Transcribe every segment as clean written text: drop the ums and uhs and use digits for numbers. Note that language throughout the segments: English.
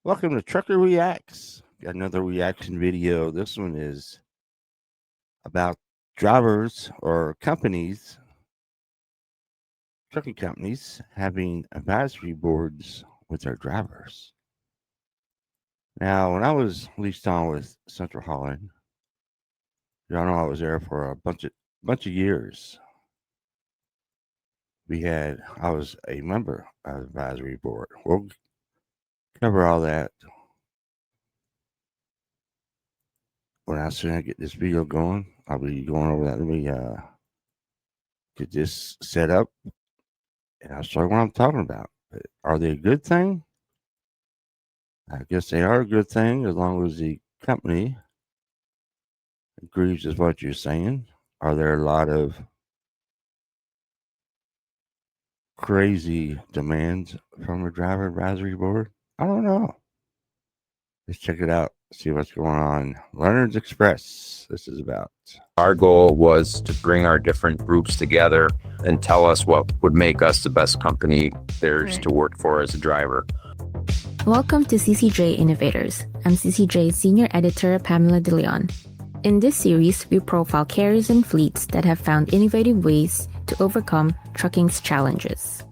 Welcome to Trucker Reacts. Got another reaction video. This one is about drivers or companies, trucking companies, having advisory boards with their drivers. Now, when I was leased on with Central Holland, y'all know I was there for a bunch of years. I was a member of the advisory board. We'll cover all that when I soon get this video going. I'll be going over that. Let me get this set up, and I'll show you what I'm talking about. But are they a good thing? I guess they are a good thing as long as the company agrees with what you're saying. Are there a lot of crazy demands from a driver advisory board? I don't know. Let's check it out, see what's going on. Leonard Express, this is about. Our goal was to bring our different groups together and tell us what would make us the best company there's to work for as a driver. Welcome to CCJ Innovators. I'm CCJ Senior Editor Pamela De Leon. In this series, we profile carriers and fleets that have found innovative ways to overcome trucking's challenges.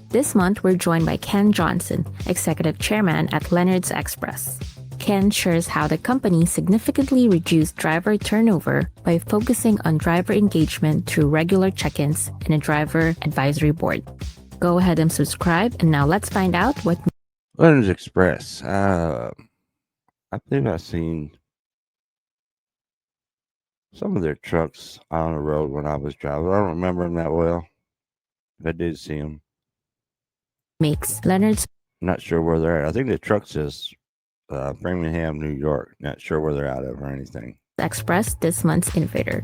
This month, we're joined by Ken Johnson, Executive Chairman at Leonard Express. Ken shares how the company significantly reduced driver turnover by focusing on driver engagement through regular check-ins and a driver advisory board. Go ahead and subscribe, and now let's find out what Leonard Express. I believe I've seen some of their trucks on the road when I was driving. I don't remember them that well, but I did see them. makes Leonard's Not sure where they're at. I think the truck says Birmingham, New York. Not sure where they're out of or anything. Express this month's innovator.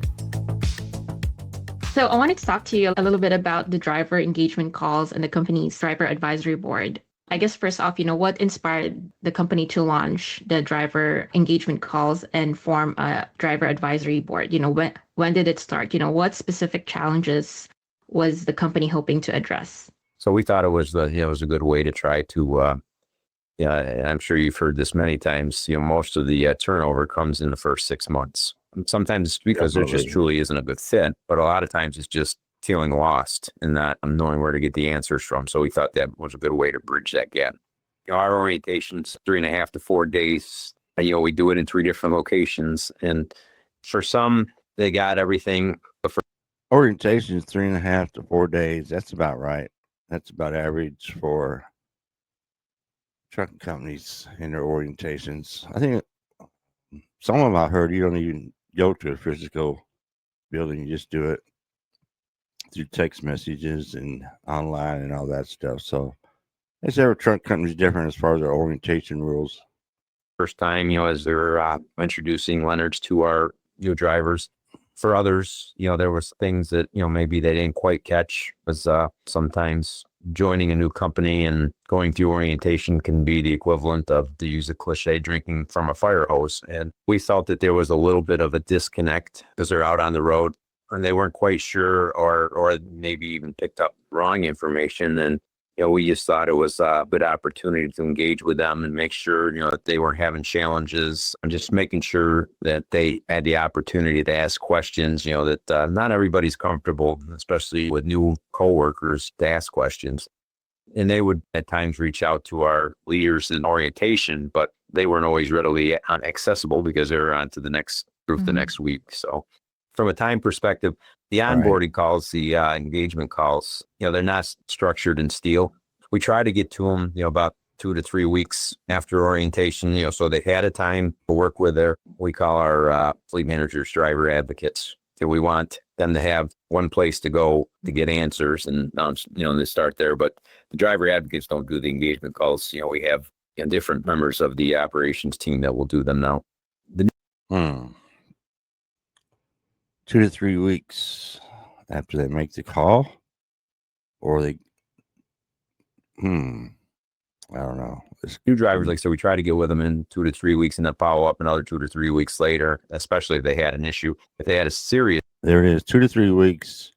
So I wanted to talk to you a little bit about the driver engagement calls and the company's driver advisory board. I guess first off, what inspired the company to launch the driver engagement calls and form a driver advisory board? When did it start? What specific challenges was the company hoping to address? So we thought it was a good way to try to, I'm sure you've heard this many times, most of the turnover comes in the first 6 months. Sometimes it's because there just truly isn't a good fit, but a lot of times it's just feeling lost and not knowing where to get the answers from. So we thought that was a good way to bridge that gap. Our orientation's 3.5 to 4 days. We do it in 3 different locations. And for some, they got everything. But for Orientation is 3.5 to 4 days. That's about right. That's about average for trucking companies in their orientations. I think some of them I heard you don't even go to a physical building. You just do it through text messages and online and all that stuff. So I guess every truck company is different as far as their orientation rules. first time, as they're introducing Leonards to our drivers. For others, there was things that, maybe they didn't quite catch. Was sometimes joining a new company and going through orientation can be the equivalent of, to use a cliche, drinking from a fire hose. And we felt that there was a little bit of a disconnect because they're out on the road and they weren't quite sure or maybe even picked up wrong information. And we just thought it was a good opportunity to engage with them and make sure, that they weren't having challenges, and just making sure that they had the opportunity to ask questions, that not everybody's comfortable, especially with new coworkers, to ask questions. And they would at times reach out to our leaders in orientation, but they weren't always readily accessible because they were on to the next group the next week. So from a time perspective, the onboarding calls, the engagement calls, they're not structured in steel. We try to get to them, about 2 to 3 weeks after orientation, so they had a time to work with we call our fleet managers driver advocates. So we want them to have one place to go to get answers and, they start there. But the driver advocates don't do the engagement calls. We have different members of the operations team that will do them now. 2 to 3 weeks after they make the call, or they I don't know. It's new drivers, like, so we try to get with them in 2 to 3 weeks and then follow up another 2 to 3 weeks later, especially if they had an issue. If they had a serious, there it is, 2 to 3 weeks,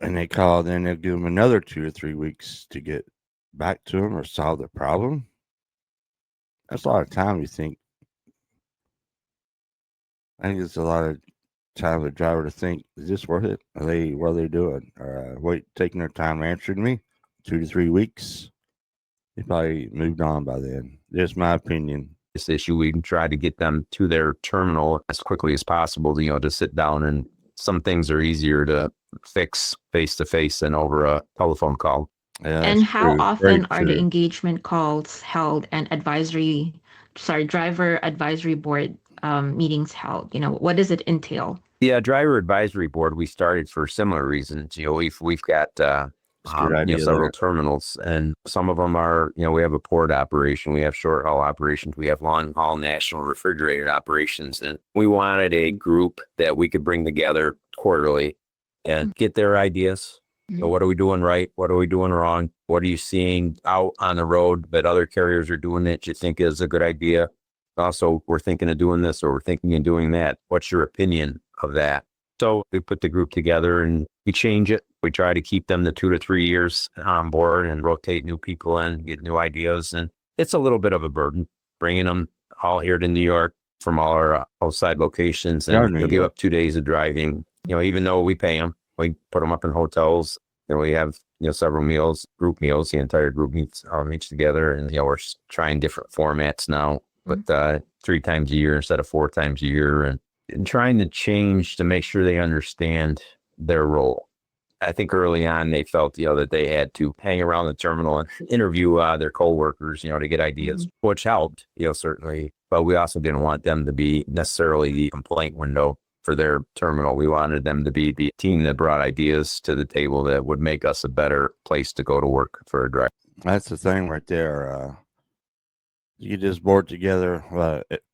and they call, then they'll give them another 2 to 3 weeks to get back to them or solve the problem. That's a lot of time. You think? I think it's a lot of time for the driver to think, is this worth it? What are they doing? Or taking their time answering me? 2 to 3 weeks. They probably moved on by then. Just my opinion. This issue, we can try to get them to their terminal as quickly as possible, to sit down, and some things are easier to fix face to face than over a telephone call. Yeah, And that's how true. often Very are the true. engagement calls held and driver advisory board meetings held? What does it entail? Yeah, driver advisory board, we started for similar reasons. We've got It's a good idea several there. terminals, and some of them are, we have a port operation, we have short haul operations, we have long haul national refrigerated operations, and we wanted a group that we could bring together quarterly and get their ideas. What are we doing right? What are we doing wrong? What are you seeing out on the road that other carriers are doing that you think is a good idea? Also, we're thinking of doing this, or we're thinking of doing that. What's your opinion of that? So we put the group together and we change it. We try to keep them the 2 to 3 years on board and rotate new people in, get new ideas. And it's a little bit of a burden bringing them all here to New York from all our outside locations. Yeah, And New you'll give York. up 2 days of driving, even though we pay them, we put them up in hotels. We have, several meals, group meals. The entire group meets together, and, we're trying different formats now, but 3 times a year instead of 4 times a year, and trying to change to make sure they understand their role. I think early on they felt, that they had to hang around the terminal and interview their coworkers, to get ideas, which helped, certainly. But we also didn't want them to be necessarily the complaint window for their terminal. We wanted them to be the team that brought ideas to the table that would make us a better place to go to work for a driver. That's the thing right there. You just board together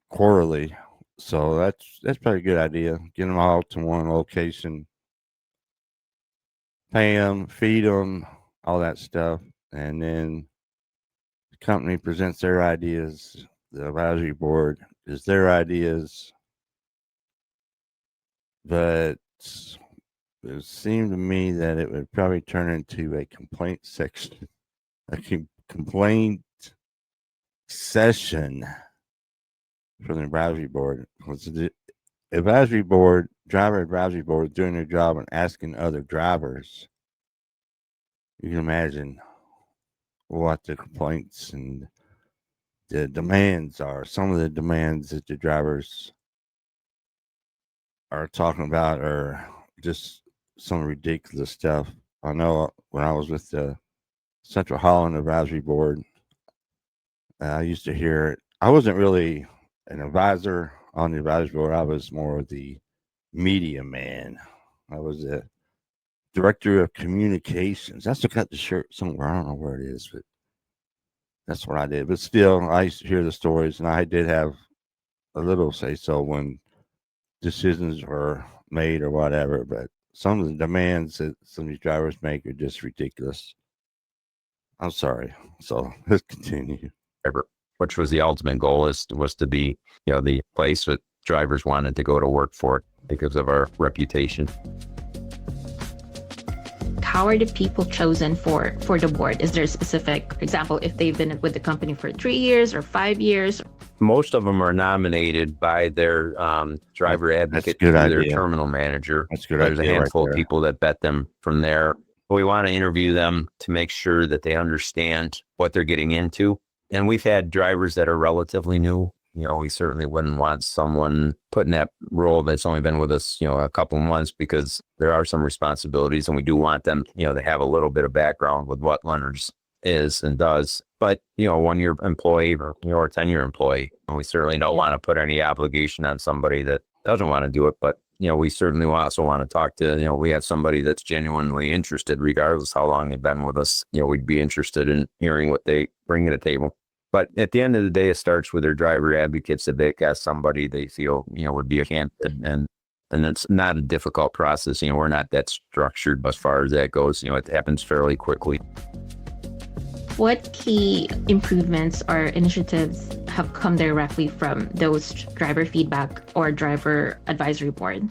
quarterly. So that's probably a good idea. Get them all to one location, pay them, feed them, all that stuff, and then the company presents their ideas. The advisory board is their ideas, but it seemed to me that it would probably turn into a complaint section, a complaint session for the advisory board. The advisory board, driver advisory board, is doing their job and asking other drivers. You can imagine what the complaints and the demands are. Some of the demands that the drivers are talking about are just some ridiculous stuff. I know when I was with the Central Holland Advisory Board, I used to hear it. I wasn't really an advisor on the advisory board. I was more of the media man. I was the director of communications. I still got the shirt somewhere. I don't know where it is, but that's what I did. But still, I used to hear the stories, and I did have a little say so when decisions were made or whatever. But some of the demands that some of these drivers make are just ridiculous. I'm sorry. So let's continue. Which was the ultimate goal, was to be, the place that drivers wanted to go to work for because of our reputation. How are the people chosen for the board? Is there a specific example if they've been with the company for 3 years or 5 years? Most of them are nominated by their driver advocate, good their idea. terminal manager. That's a good There's idea a right handful of there. people that vet them from there. We want to interview them to make sure that they understand what they're getting into. And we've had drivers that are relatively new. We certainly wouldn't want someone put in that role that's only been with us, a couple of months, because there are some responsibilities, and we do want them, to have a little bit of background with what Leonard's is and does. But, 1-year employee or a 10-year employee, we certainly don't want to put any obligation on somebody that doesn't want to do it. But, we certainly also want to talk to, we have somebody that's genuinely interested, regardless how long they've been with us. We'd be interested in hearing what they bring to the table. But at the end of the day, it starts with their driver advocates. If they got somebody they feel, would be a candidate, and it's not a difficult process. We're not that structured as far as that goes. It happens fairly quickly. What key improvements or initiatives have come directly from those driver feedback or driver advisory board?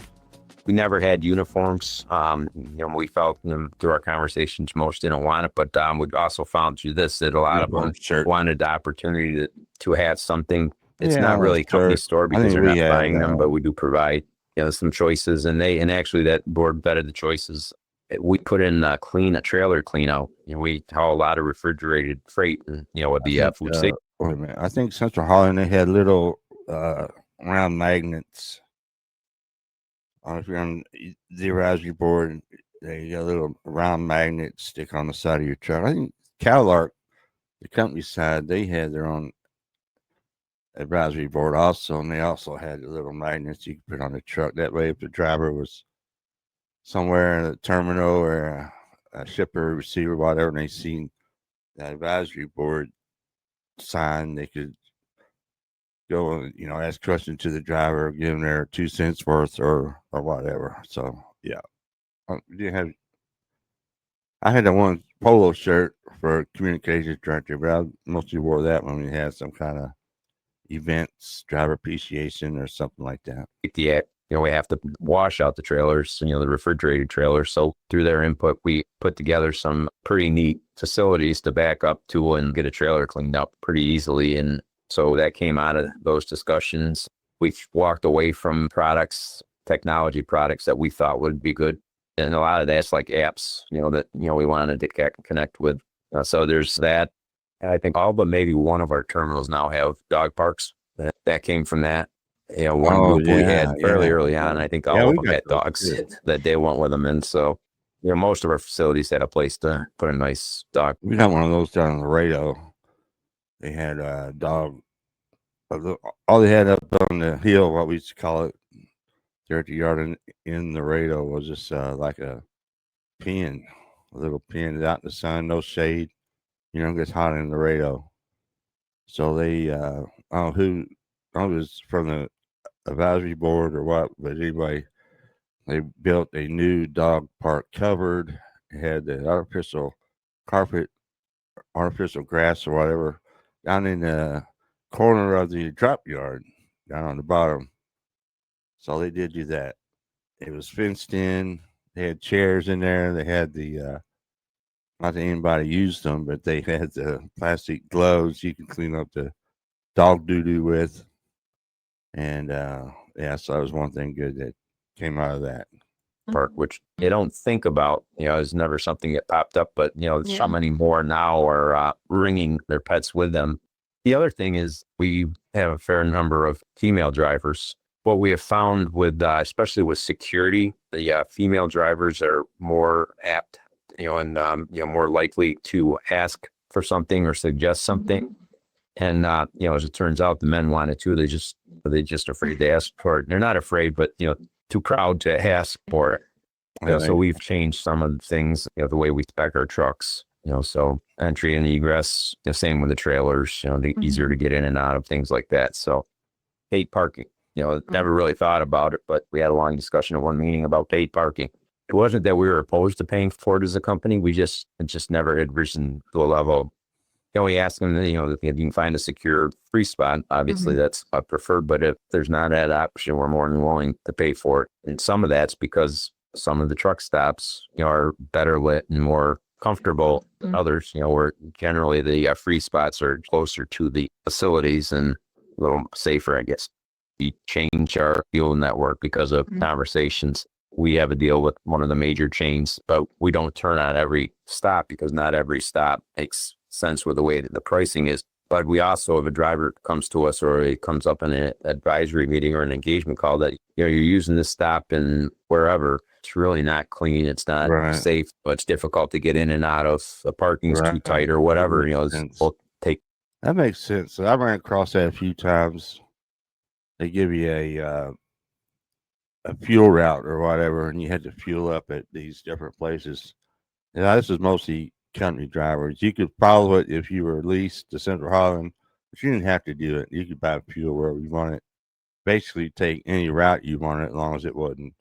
We never had uniforms. We felt through our conversations, most didn't want it, but we also found through this that a lot of them Shirt. wanted the opportunity to have something. It's Yeah, not really a company shirt. store I because think they're we not had, buying them, but we do provide, some choices, and actually that board vetted the choices. We put in a trailer clean out. We haul a lot of refrigerated freight, and with the food safety. Wait a minute. I think Central Holland, they had little round magnets. I don't know if you're on the advisory board, they got a little round magnet stick on the side of your truck. I think CalArc, the company side, they had their own advisory board also, and they also had the little magnets you could put on the truck. That way, if the driver was somewhere in a terminal or a shipper, receiver, whatever, and they seen that advisory board sign, they could go and ask questions to the driver, give them their 2 cents worth or whatever. So yeah, I had that one polo shirt for communications director, but I mostly wore that when we had some kind of events, driver appreciation or something like that. We have to wash out the trailers, the refrigerated trailers. So through their input, we put together some pretty neat facilities to back up to and get a trailer cleaned up pretty easily. And so that came out of those discussions. We walked away from technology products that we thought would be good. And a lot of that's like apps, that, we wanted to connect with. So there's that. And I think all but maybe one of our terminals now have dog parks. That came from that. One group we had fairly early on. I think all of them had dogs that they went with them. And so, most of our facilities had a place to put a nice dog. We got one of those down in Laredo. They had a dog. All they had up on the hill, what we used to call it, there at the yard in Laredo, was just like a pen, a little pen out in the sun, no shade. It gets hot in Laredo. So they, I don't know who, I don't know if it was from the advisory board or what, but anyway, they built a new dog park covered. It had the artificial carpet, artificial grass or whatever down in the corner of the drop yard down on the bottom. So they did do that. It was fenced in. They had chairs in there. They had the not that anybody used them, but they had the plastic gloves you can clean up the dog doo-doo with. And so that was one thing good that came out of that park, which they don't think about, is never something that popped up, but so many more now are bringing their pets with them. The other thing is we have a fair number of female drivers. What we have found with, especially with security, the female drivers are more apt, and more likely to ask for something or suggest something. And as it turns out, the men want it too. They're just afraid to ask for it. They're not afraid, but too proud to ask for it. So we've changed some of the things, the way we spec our trucks. So entry and egress, same with the trailers. The easier to get in and out of, things like that. So paid parking. Never really thought about it, but we had a long discussion at one meeting about paid parking. It wasn't that we were opposed to paying for it as a company. It just never had risen to a level. We ask them, if you can find a secure free spot, obviously that's preferred. But if there's not that option, we're more than willing to pay for it. And some of that's because some of the truck stops, are better lit and more comfortable. Others, where generally the free spots are closer to the facilities and a little safer, I guess. We change our fuel network because of conversations. We have a deal with one of the major chains, but we don't turn on every stop because not every stop makes sense with the way that the pricing is. But we also, if a driver comes to us or it comes up in an advisory meeting or an engagement call that you're using this stop in wherever, it's really not clean, it's not safe, but it's difficult to get in and out of, the parking's too tight or whatever. We'll take. That makes sense. So I ran across that a few times. They give you a fuel route or whatever, and you had to fuel up at these different places. This is mostly company drivers. You could follow it if you were leased to Central Holland, but you didn't have to do it. You could buy fuel wherever you want it. Basically, take any route you wanted, as long as it wasn't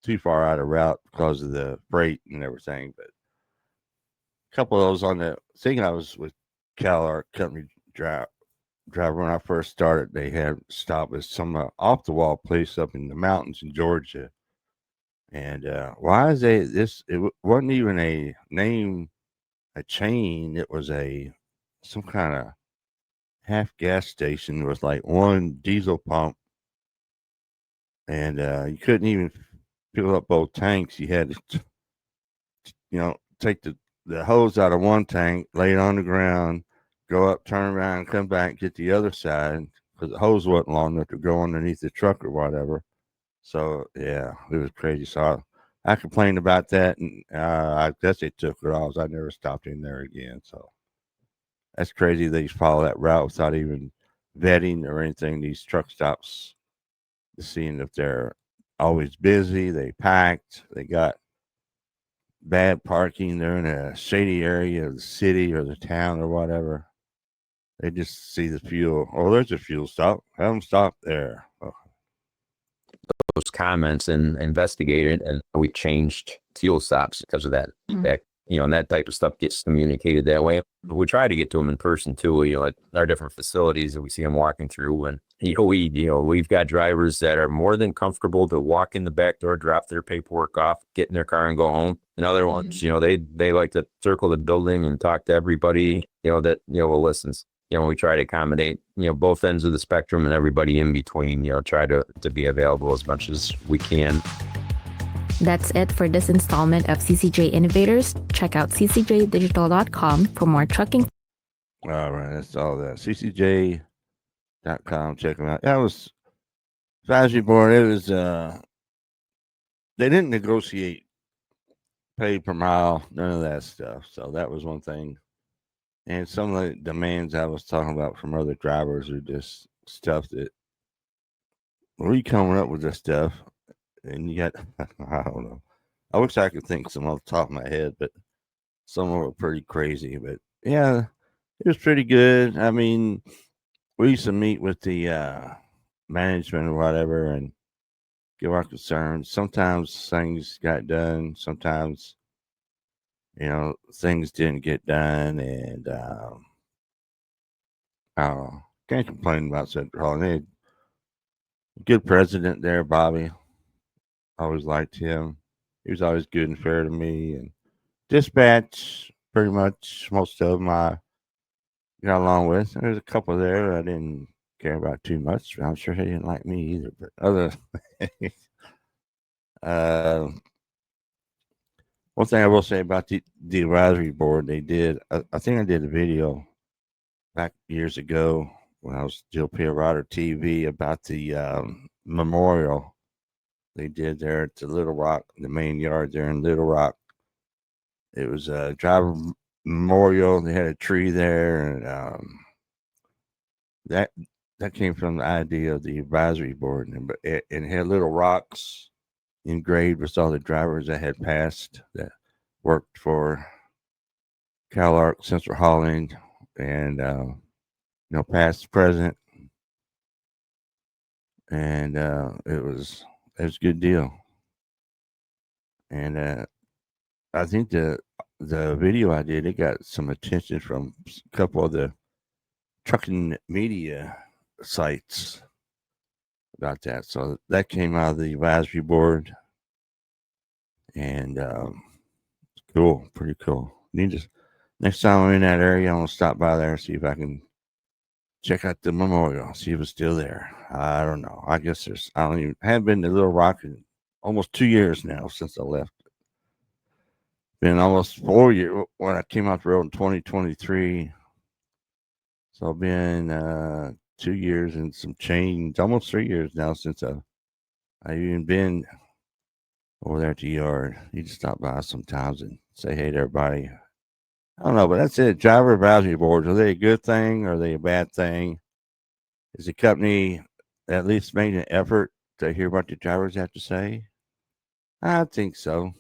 too far out of route because of the freight and everything. But a couple of those on the thing, I was with CalArc company driver when I first started. They had stopped at some off the wall place up in the mountains in Georgia. And why is this? Wasn't even a name, a chain. It was some kind of half gas station with like one diesel pump, and you couldn't even fill up both tanks. You had to, take the hose out of one tank, lay it on the ground, go up, turn around, come back, get the other side because the hose wasn't long enough to go underneath the truck or whatever. So yeah, it was crazy. So I complained about that, and I guess they took it off. I never stopped in there again. So that's crazy. They follow that route without even vetting or anything. These truck stops, seeing if they're always busy, they packed, they got bad parking, they're in a shady area of the city or the town or whatever. They just see the fuel. Oh, there's a fuel stop. Have them stop there. Oh, those comments and investigated, and we changed fuel stops because of that feedback. And that type of stuff gets communicated that way. We try to get to them in person too, at our different facilities that we see them walking through. And, we've got drivers that are more than comfortable to walk in the back door, drop their paperwork off, get in their car and go home. And other ones, they like to circle the building and talk to everybody, that, will listen. We try to accommodate, both ends of the spectrum and everybody in between, try to be available as much as we can. That's it for this installment of CCJ Innovators. Check out ccjdigital.com for more trucking. All right, that's all that. ccj.com, check them out. That was advisory board. It was they didn't negotiate pay per mile, none of that stuff. So that was one thing. And some of the demands I was talking about from other drivers are just stuff that we coming up with this stuff. And yet, I don't know. I wish I could think some off the top of my head, but some of them were pretty crazy. But yeah, it was pretty good. I mean, we used to meet with the management or whatever and give our concerns. Sometimes things got done. Sometimes, things didn't get done. And I don't know. Can't complain about Central Hall. They had a good president there, Bobby. Always liked him. He was always good and fair to me. And dispatch, pretty much most of them I got along with. There's a couple there I didn't care about too much. I'm sure they didn't like me either. But other, one thing I will say about the advisory board, they did. I think I did a video back years ago when I was still PaleriderTV about the memorial they did there at the Little Rock, the main yard there in Little Rock. It was a driver memorial. They had a tree there, and that came from the idea of the advisory board, and it had little rocks engraved with all the drivers that had passed that worked for CalArc, Central Holland, and past, present, and it was a good deal. And I think the video I did, it got some attention from a couple of the trucking media sites about that. So that came out of the advisory board, and cool, pretty cool. Next time I'm in that area, I'm gonna stop by there and see if I can check out the memorial, see if it's still there. I don't know. I guess I haven't been to Little Rock in almost 2 years now since I left. Been almost 4 years when I came out the road in 2023. So I've been 2 years and some change, almost 3 years now since I've even been over there at the yard. You just stop by sometimes and say hey to everybody. I don't know, but that's it. Driver advisory boards, are they a good thing or are they a bad thing? Is the company at least made an effort to hear what the drivers have to say? I think so.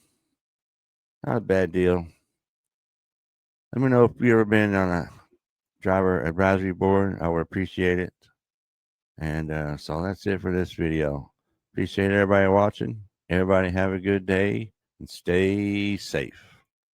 Not a bad deal. Let me know if you've ever been on a driver advisory board. I would appreciate it. And so that's it for this video. Appreciate everybody watching. Everybody have a good day and stay safe.